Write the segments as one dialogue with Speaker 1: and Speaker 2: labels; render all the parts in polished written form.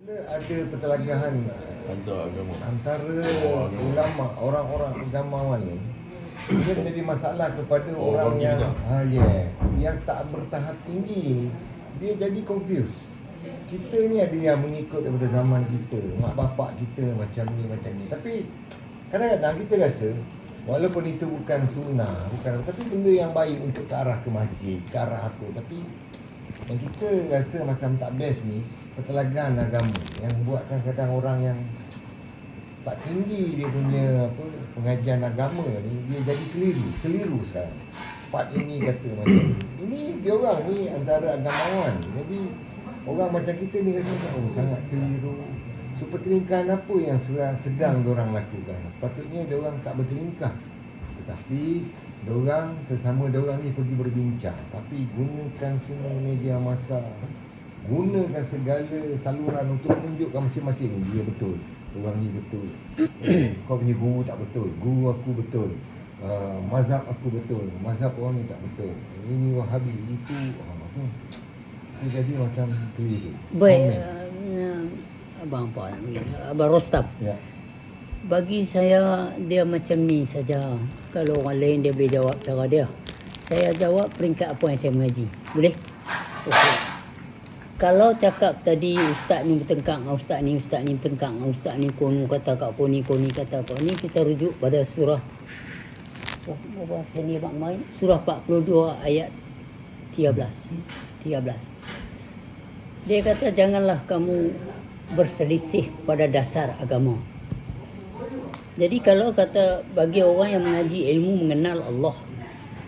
Speaker 1: Ada pertelagahan antara ulama, orang-orang agamawan ni. Dia menjadi masalah kepada orang yang yang tak bertahap tinggi ni. Dia jadi confused. Kita ni ada yang mengikut daripada zaman kita, mak bapak kita macam ni. Tapi kadang-kadang kita rasa walaupun itu bukan sunnah, tapi benda yang baik untuk ke arah ke masjid, ke arah apa. Tapi yang kita rasa macam tak best ni pertelagan agama yang buatkan kadang orang yang tak tinggi dia punya pengajian agama ni, dia jadi keliru sekarang. Part ini kata macam ni. Ini dia orang ni antara agamawan. Jadi orang macam kita ni rasa sangat keliru. So pertelingkahan apa yang sedang diorang lakukan? Sepatutnya diorang tak bertelingkah, tetapi diorang sesama diorang ni pergi berbincang. Tapi gunakan semua media masa, gunakan segala saluran untuk menunjukkan masing-masing dia betul, orang ni betul. Kau punya guru tak betul, guru aku betul. Mazhab aku betul, mazhab orang ni tak betul. Ini Wahabi, itu jadi macam keliru.
Speaker 2: Baik, Abang apa nak panggil? Abang Rostam.
Speaker 1: Ya.
Speaker 2: Bagi saya dia macam ni saja. Kalau orang lain dia boleh jawab cara dia. Saya jawab peringkat apa yang saya mengaji. Boleh? Okey. Kalau cakap tadi ustaz ni bertengkar dengan ustaz ni bertengkar dengan ustaz ni, kono kata kat ni, koni kata kat ni, kita rujuk pada surah surah 42 ayat 13. Dia kata janganlah kamu berselisih pada dasar agama. Jadi kalau kata bagi orang yang mengaji ilmu mengenal Allah,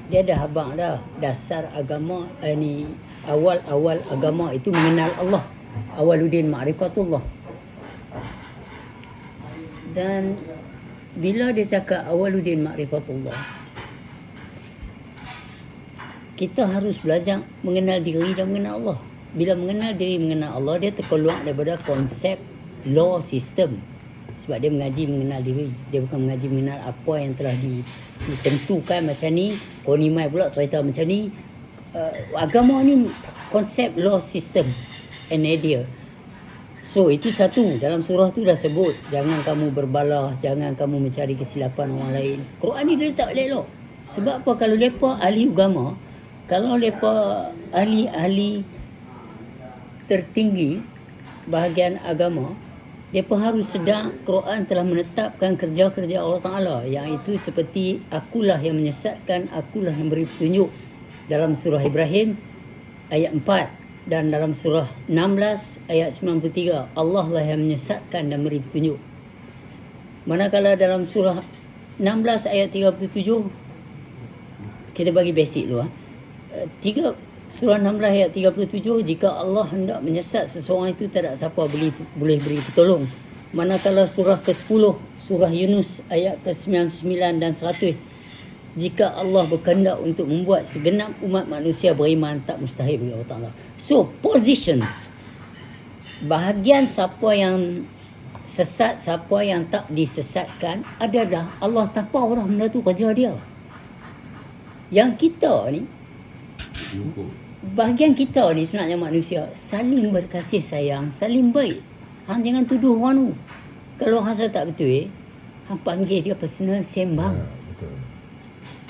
Speaker 2: dia dah habaq dah dasar agama ni, awal-awal agama itu mengenal Allah. Awaluddin ma'rifatullah. Dan bila dia cakap awaluddin ma'rifatullah, kita harus belajar mengenal diri dan mengenal Allah. Bila mengenal diri, mengenal Allah, dia terkeluar daripada konsep law system. Sebab dia mengaji mengenal diri. Dia bukan mengaji mengenal apa yang telah ditentukan macam ni. Konimai pula cerita macam ni. Agama ni konsep law system and idea. So itu satu. Dalam surah tu dah sebut, jangan kamu berbalah, jangan kamu mencari kesilapan orang lain. Quran ni dia tak elok. Sebab apa? Kalau mereka ahli agama, kalau mereka ahli-ahli tertinggi bahagian agama, mereka harus sedar Quran telah menetapkan kerja-kerja Allah Ta'ala, yang itu seperti akulah yang menyesatkan, akulah yang beri petunjuk. Dalam surah Ibrahim ayat 4 dan dalam surah 16 ayat 93, Allah lah yang menyesatkan dan beri petunjuk. Manakala dalam surah 16 ayat 37, kita bagi basic dulu. Surah 16 ayat 37, jika Allah hendak menyesat seseorang itu tak ada siapa boleh beri pertolong. Manakala surah ke-10, surah Yunus ayat ke-99 dan 100, jika Allah berkehendak untuk membuat segenap umat manusia beriman, tak mustahil bagi Allah Ta'ala. So, positions. Bahagian siapa yang sesat, siapa yang tak disesatkan, ada dah. Allah tapau dah benda tu kerja dia. Yang kita ni, bahagian kita ni sebenarnya manusia saling berkasih sayang, saling baik. Hang jangan tuduh orang tu. Kalau hang rasa tak betul, hang panggil dia personal sembang.
Speaker 1: Betul.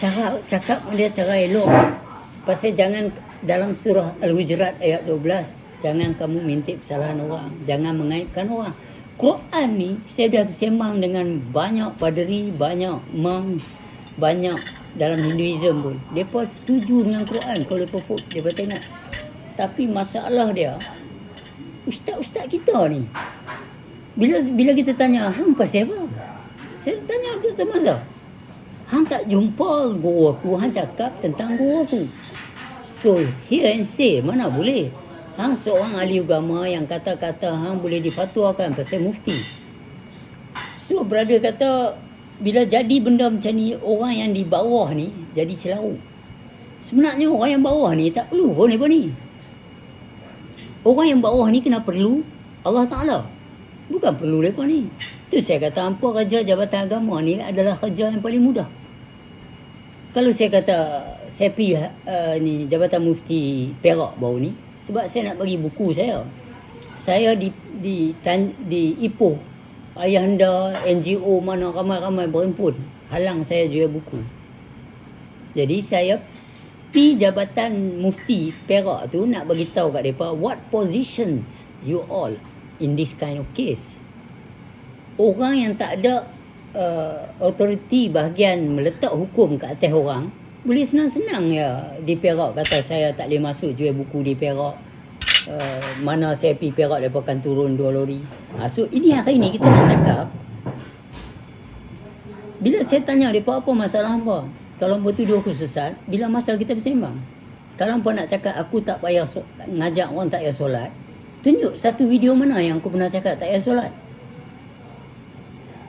Speaker 2: Cara cakap dia cara elok. Pasal jangan, dalam surah Al-Hujurat ayat 12, jangan kamu mintip kesalahan orang, jangan mengaibkan orang. Quran ni saya dah bersembang dengan banyak paderi, banyak monks, banyak dalam Hinduism pun. Mereka setuju dengan Quran kalau mereka tengok. Tapi masalah dia, ustaz-ustaz kita ni, bila kita tanya, hang pasal apa? Saya tanya ke Mazhab, hang tak jumpa guru aku, hang cakap tentang guru aku. So, hear and say, mana boleh. Hang seorang ahli agama yang kata-kata hang boleh difatwakan pasal mufti. So, brother kata, bila jadi benda macam ni, orang yang di bawah ni jadi celau. Sebenarnya orang yang bawah ni tak perlu pun apa ni. Orang yang bawah ni kena perlu Allah Ta'ala, bukan perlu mereka ni. Tu saya kata, hampa kerja Jabatan Agama ni adalah kerja yang paling mudah. Kalau saya kata saya pergi Jabatan Mufti Perak baru ni, sebab saya nak bagi buku saya di Ipoh, ayahanda NGO mana ramai-ramai berhimpun halang saya jual buku. Jadi saya pi Jabatan Mufti Perak tu nak bagi tahu kat depa what positions you all in this kind of case. Orang yang tak ada authority bahagian meletak hukum kat atas orang, boleh senang-senang ya di Perak kata saya tak boleh masuk jual buku di Perak. Mana saya pergi Perak mereka akan turun 2 lori. So ini hari ni kita nak cakap, bila saya tanya mereka apa masalah hangpa, kalau hangpa tuduh aku sesat, bila masa kita bersembang, kalau hangpa nak cakap aku tak payah ngajak orang tak payah solat, tunjuk satu video mana yang aku pernah cakap tak payah solat.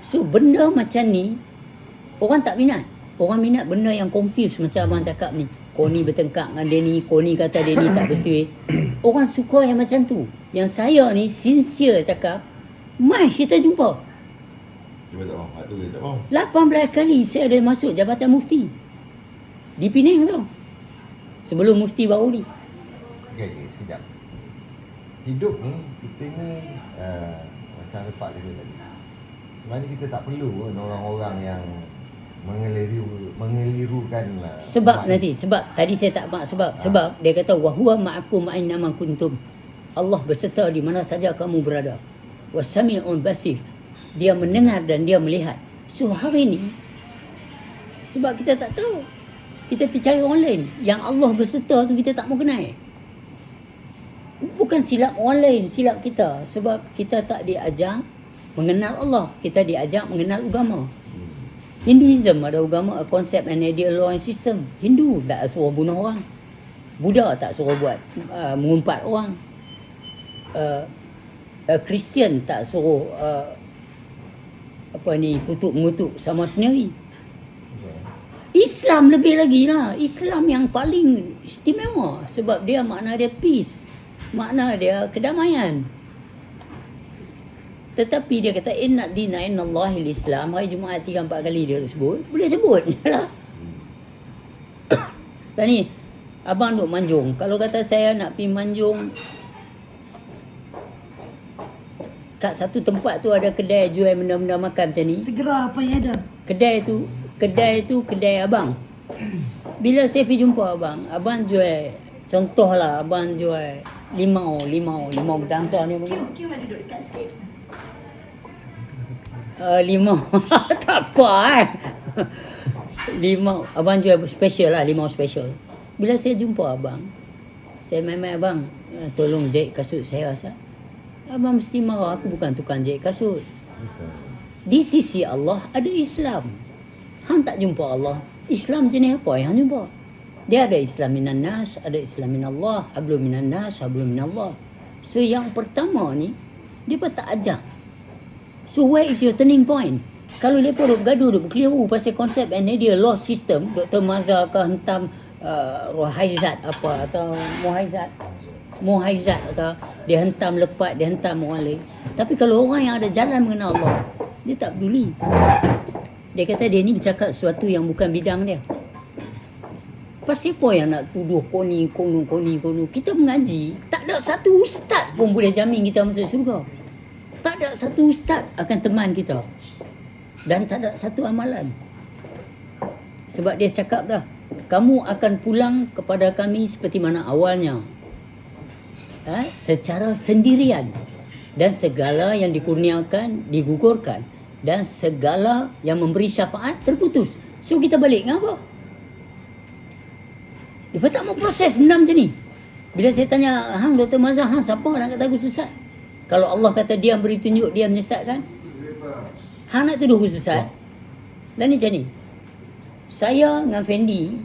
Speaker 2: So benda macam ni orang tak minat. Orang minat benda yang confuse macam abang cakap ni. Kau ni bertengkar dengan dia ni, kau ni kata dia ni tak betul. Orang suka yang macam tu. Yang saya ni sincere cakap, mai kita jumpa.
Speaker 3: Cuba tak faham. Tu tak faham.
Speaker 2: 18 kali saya ada masuk Jabatan Mufti di Penang tu. Sebelum Mufti baru ni.
Speaker 1: Okey, sekejap. Hidup ni, kita ni macam Repak kata tadi. Sebenarnya kita tak perlu pun orang-orang yang mengelirukan
Speaker 2: Sebab nanti, sebab tadi saya tak mak sebab dia kata wa huwa ma'akum aina ma kuntum. Allah berserta di mana saja kamu berada. Wasami'un basir. Dia mendengar dan dia melihat. So hari ni sebab kita tak tahu, kita percaya orang lain. Yang Allah berserta tu kita tak mau kenal. Bukan silap orang lain, silap kita. Sebab kita tak diajar mengenal Allah, kita diajar mengenal agama. Hinduism ada agama, konsep and ideal law and system. Hindu tak suruh bunuh orang. Buddha tak suruh buat mengumpat orang. Kristian tak suruh kutuk mengutuk sama sendiri. Islam lebih lagi lah. Islam yang paling istimewa sebab dia makna dia peace, makna dia kedamaian. Tetapi dia kata inna dina innallahil Islam. Hari Jumaat 3-4 kali dia sebut. Boleh sebut lah. Dan ni abang duk Manjung. Kalau kata saya nak pergi Manjung, kat satu tempat tu ada kedai jual benda-benda makan macam ni.
Speaker 4: Segera apa yang ada?
Speaker 2: Kedai tu kedai abang. Bila saya pergi jumpa abang jual, contohlah abang jual limau berdangsa ni mungkin.
Speaker 4: Kim ada duduk dekat sikit.
Speaker 2: Limau tak apa limau abang jual special lah, limau special. Bila saya jumpa abang, saya main-main abang, tolong jahit kasut saya Asad. Abang mesti marah, aku bukan tukang jahit kasut.
Speaker 1: Betul.
Speaker 2: Di sisi Allah ada Islam. Hang tak jumpa Allah, Islam jenis apa yang hang jumpa? Dia ada Islam minan nas, ada Islam minallah, hablum minan nas, hablum minallah. So yang pertama ni dia pun tak ajar. So where is your turning point? Kalau mereka duk gaduh, duk berkeliru pasal konsep and ideal law system, Dr. Mazhar ke hentam Rohaizat apa atau Muhaizat atau dia hentam lepat, dia hentam orang lain. Tapi kalau orang yang ada jalan mengenal Allah, dia tak peduli. Dia kata dia ni bercakap sesuatu yang bukan bidang dia. Pasal apa yang nak tuduh koni. Kita mengaji, tak ada satu ustaz pun boleh jamin kita masuk syurga. Tak ada satu ustaz akan teman kita. Dan tak ada satu amalan. Sebab dia cakap dah, kamu akan pulang kepada kami seperti mana awalnya. Secara sendirian. Dan segala yang dikurniakan, digugurkan. Dan segala yang memberi syafaat, terputus. So kita balik dengan apa? Dia tak mau proses benda macam ni. Bila saya tanya, hang Dr. Mazhar, hang siapa nak kata aku sesat? Kalau Allah kata dia beri tunjuk, dia menyesatkan. Hang nak tuduh aku sesat. Dan ni macam ni. Saya dengan Fendi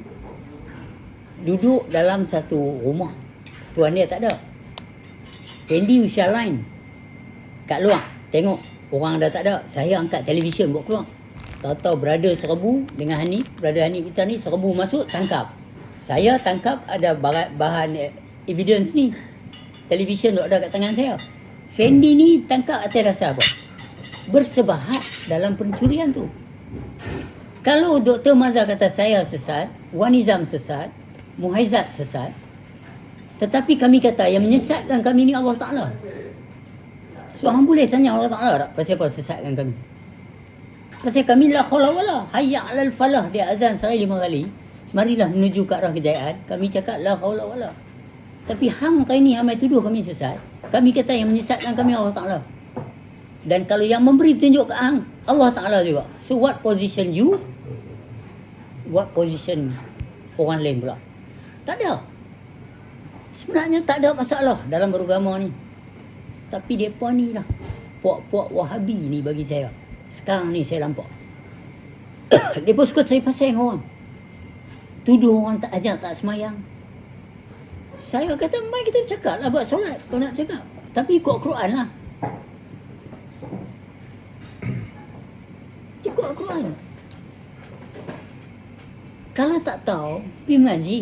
Speaker 2: duduk dalam satu rumah. Tuan dia tak ada. Fendi usia lain. Kat luar. Tengok. Orang dah tak ada. Saya angkat televisyen buat keluar. Tahu-tahu brother serbu dengan Hanif. Brother Hanif kita ni serbu masuk, tangkap. Saya tangkap ada bahan evidence ni. Televisyen duk ada kat tangan saya. Fendi ni tangkap atas rasa apa? Bersebahat dalam pencurian tu. Kalau Dr. Mazhar kata saya sesat, Wan Nizam sesat, Muhaizat sesat, tetapi kami kata yang menyesatkan kami ni Allah Ta'ala. So hang boleh tanya Allah Ta'ala tak pasal apa sesatkan kami. Pasal kami la haula wala hayya 'alal falah, dia azan sehari 5 kali. Marilah menuju ke arah kejayaan. Kami cakap la haula wala. Tapi hang kali ni hang mai tuduh kami sesat. Kami kata yang menyesatkan kami Allah Ta'ala. Dan kalau yang memberi petunjuk ke hang Allah Ta'ala juga. So what position you? What position orang lain pula? Tak ada. Sebenarnya tak ada masalah dalam beragama ni. Tapi depa ni lah, puak-puak Wahabi ni bagi saya. Sekarang ni saya nampak. Depa suka cari pasal dengan orang. Tuduh orang tak ajar, tak semayang. Saya kata, mai kita bercakap lah buat solat kau nak cakap. Tapi ikut Quran lah. Ikut Quran. Kalau tak tahu, pergi mengaji.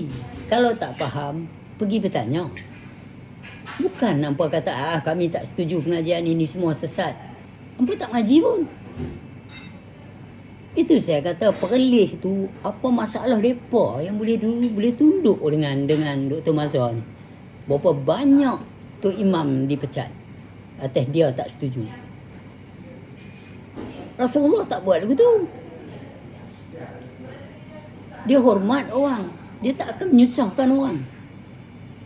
Speaker 2: Kalau tak faham, pergi bertanya. Bukan nampak kata, kami tak setuju pengajian ini semua sesat. Nampak tak mengaji pun. Itu saya kata perlih tu apa masalah depa yang boleh tunduk dengan Dr. Mazhar ni. Berapa banyak tu imam dipecat atas dia tak setuju. Rasulullah tak buat begitu. Dia hormat orang, dia tak akan menyusahkan orang.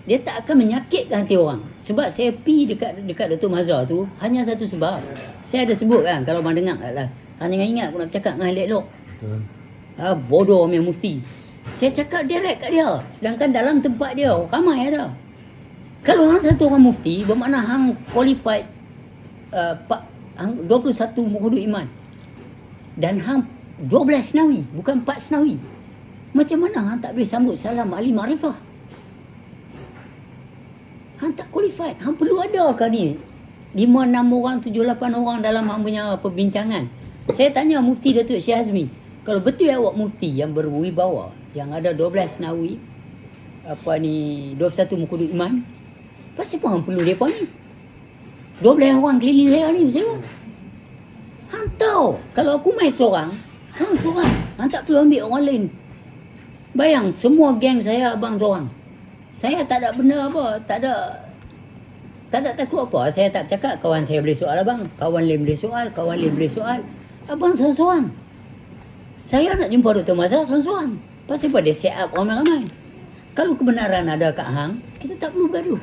Speaker 2: Dia tak akan menyakitkan hati orang. Sebab saya pergi dekat Dr. Mazhar tu hanya satu sebab. Saya ada sebut kan kalau orang dengar kat last. Hanya ingat aku nak cakap dengan elok-elok. Bodoh yang mufti. Saya cakap direct kat dia. Sedangkan dalam tempat dia ramai ada. Kalau hang satu orang mufti, bermakna hang qualified 21 mukhudud iman. Dan hang 12 senawi, bukan 4 senawi. Macam mana hang tak boleh sambut salam ahli ma'rifah? Hang tak qualified. Hang perlu ada ke ni 5, 6 orang, 7, 8 orang dalam hang punya perbincangan? Saya tanya Mufti Datuk Syekh Azmi, kalau betul awak mufti yang berwibawa, yang ada 12 senawi, 21 mukhudud iman, pasal apa hang perlu mereka ni? 12 orang keliling saya ni, pasal apa? Hang tahu, kalau aku main seorang, hang seorang, hang tak perlu ambil orang lain. Bayang, semua geng saya abang seorang. Saya tak ada benda apa, tak ada takut apa. Saya tak cakap kawan saya boleh soal abang, kawan lain boleh soal, kawan lain boleh soal. Abang seorang-seorang. Saya nak jumpa Dr. Mazhar seorang-seorang. Pasal apa dia set up ramai-ramai? Kalau kebenaran ada kat hang, kita tak perlu gaduh.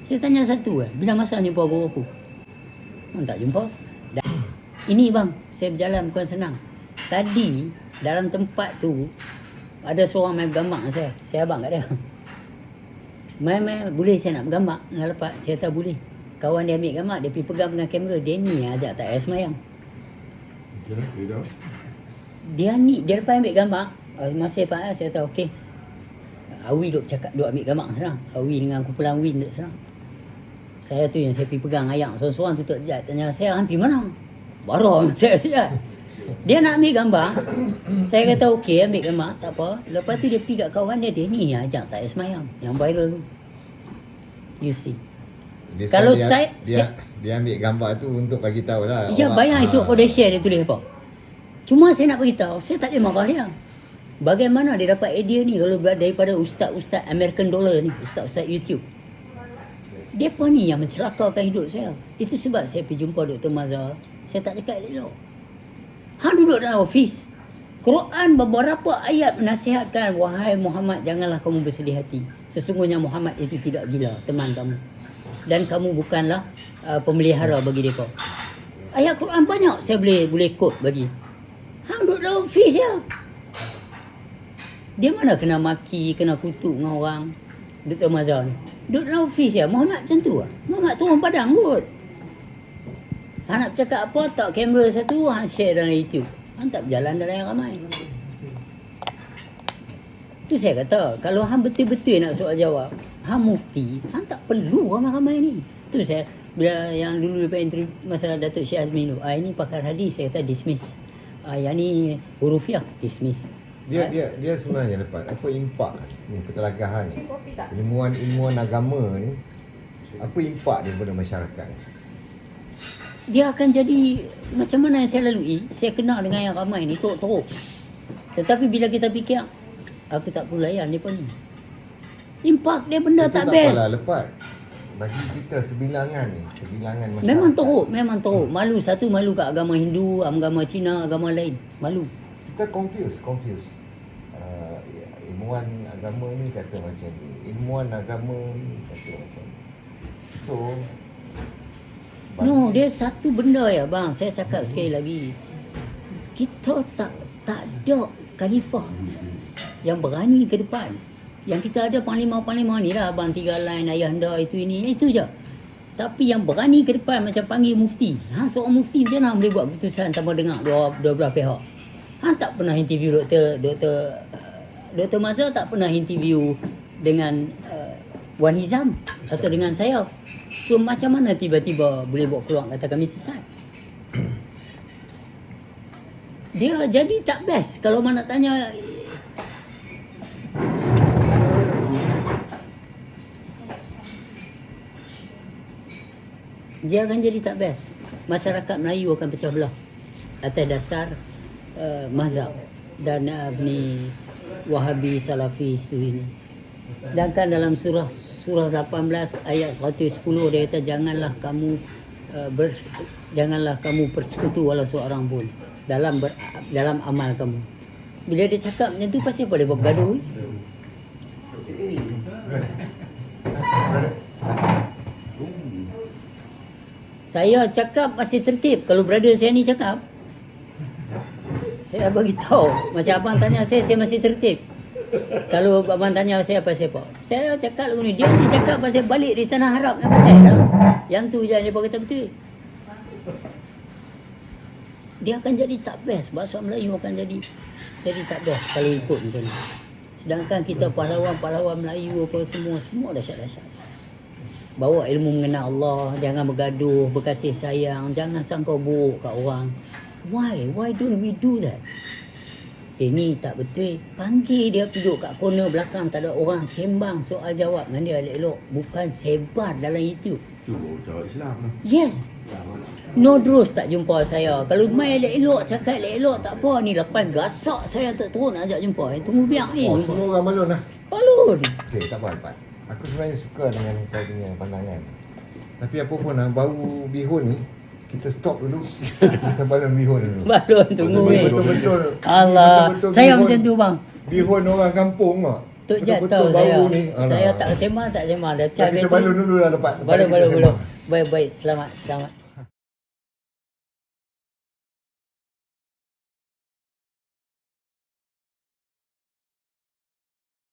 Speaker 2: Saya tanya satu bila masa jumpa guru aku? Hang tak jumpa. Ini bang, saya berjalan bukan senang. Tadi dalam tempat tu ada seorang main bergambar dengan saya. Saya abang kat dia. Main boleh saya nak bergambar dengan lepas. Saya tak boleh. Kawan dia ambil gambar, dia pergi pegang dengan kamera. Dia ni ajak tak payah semayang. Dia lepas ambil gambar, masa saya tahu okey. Awi duk ambil gambar senang. Awi dengan kumpulan Win duk senang. Saya tu yang saya pergi pegang ayam seorang-seorang tu tanya saya, "Hang pergi mana?" Baru saya lihat. Dia nak ambil gambar. Saya kata okey ambil gambar, tak apa. Lepas tu dia pergi kat kawan dia ni ajak saya semayang. Yang viral tu. You see. Kalau
Speaker 1: dia ambil gambar tu untuk bagi tahu lah.
Speaker 2: Ya, bayang esok kau dia share, dia tulis apa. Cuma saya nak beritahu, saya tak boleh marah dia. Bagaimana dia dapat idea ni kalau daripada ustaz-ustaz American Dollar ni, ustaz-ustaz YouTube. Depa ni yang mencelakakan hidup saya. Itu sebab saya pergi jumpa Dr. Mazhar. Saya tak cakap elok. Hang duduk dalam office. Quran beberapa ayat menasihatkan, wahai Muhammad, janganlah kamu bersedih hati. Sesungguhnya Muhammad itu tidak gila, teman kamu. Dan kamu bukanlah pemelihara bagi mereka. Ayat Quran banyak saya boleh quote bagi. Hang duduk dalam office ya. Dia mana kena maki, kena kutuk dengan orang. Dr. Mazhar ni duduk dalam office ya. Muhammad macam tu lah. Muhammad turun padang kot. Hang nak cakap apa, tak kamera satu, hang share dalam YouTube. Hang tak berjalan dalam yang ramai. Tu saya kata, kalau hang betul-betul nak soal jawab, hang mufti, hang tak perlu ramai-ramai ni. Tu saya, bila yang dulu lepas interview masalah Datuk Syekh Azmi tu, ini pakar hadis, saya kata dismiss. Yang ni hurufiah, dismiss.
Speaker 1: Dia sebenarnya lepas apa impak ni ketelagahan ni, ilmuwan agama ni, apa impak dia kepada masyarakat?
Speaker 2: Dia akan jadi macam mana yang saya lalui. Saya kenal dengan yang ramai ni teruk-teruk. Tetapi bila kita fikir, aku tak perlu layan dia pun ni. Impak dia benda
Speaker 1: itu
Speaker 2: tak
Speaker 1: tak
Speaker 2: best.
Speaker 1: apalah lepas. bagi kita sebilangan masyarakat.
Speaker 2: Memang teruk. Malu, satu malu kat agama Hindu, agama Cina, agama lain. Malu.
Speaker 1: Kita confuse. Ilmuwan agama ni kata macam ni, ilmuwan agama ni kata macam ni. So
Speaker 2: No, dia satu benda ya bang. Saya cakap sekali lagi. Kita tak ada khalifah yang berani ke depan. Yang kita ada panglima-panglima ni lah, abang tiga line, ayahanda, itu je. Tapi yang berani ke depan macam panggil mufti. Seorang mufti macam mana boleh buat keputusan tanpa dengar dua belah pihak. Tak pernah interview Dr. Mazhar, tak pernah interview dengan Wan Hizam atau dengan saya. So macam mana tiba-tiba boleh bawa keluar kata kami sesat? Dia jadi tak best. Kalau mana tanya, dia akan jadi tak best. Masyarakat Melayu akan pecah belah atas dasar mazhab dan ni Wahabi Salafi itu ini. Sedangkan dalam surah 18 ayat 110 dia kata janganlah kamu persekutu walau seorang pun dalam amal kamu. Bila dia cakap macam tu, pasal apa dia buat bergaduh? Saya cakap masih tertib. Kalau brother saya ni cakap, saya bagi tahu. Macam abang tanya saya masih tertib. Kalau abang tanya saya pasal apa, saya cakap lagu ni. Dia nanti cakap pasal balik di tanah Arab yang pasal lah. Yang tu je dia kata betul. Dia akan jadi tak best. Bahasa Melayu akan jadi tak best kalau ikut macam ni. Sedangkan kita pahlawan Melayu apa semua dahsyat-dahsyat. Bawa ilmu mengenal Allah, jangan bergaduh, berkasih sayang, jangan sangka buruk kat orang. Why don't we do that? Ni tak betul. Panggil dia duduk kat corner belakang, tak ada orang, sembang soal jawab dengan dia elok-elok. Bukan sebar dalam YouTube.
Speaker 3: Tu jawab Islam lah.
Speaker 2: Yes. No Drus tak jumpa saya. Kalau main elok-elok, cakap elok-elok tak apa. Ni lepas gasak saya tak turun ajak jumpa. Tunggu biar ni.
Speaker 1: Semua orang balon lah.
Speaker 2: Balon.
Speaker 1: Okay, tak apa. Aku sebenarnya suka dengan kau punya pandangan. Tapi apa pun bau bihun ni, kita stop dulu. Kita balon bihun dulu.
Speaker 2: Balon tunggu weh.
Speaker 1: Betul-betul.
Speaker 2: Allah.
Speaker 1: Betul-betul
Speaker 2: Saya
Speaker 1: bihun,
Speaker 2: macam tu bang.
Speaker 1: Bihun orang kampung mak.
Speaker 2: Tok Jat tahu saya. Saya tak sembang dah.
Speaker 1: Kita balon dulu lah lepas.
Speaker 2: Balon. Baik. Selamat.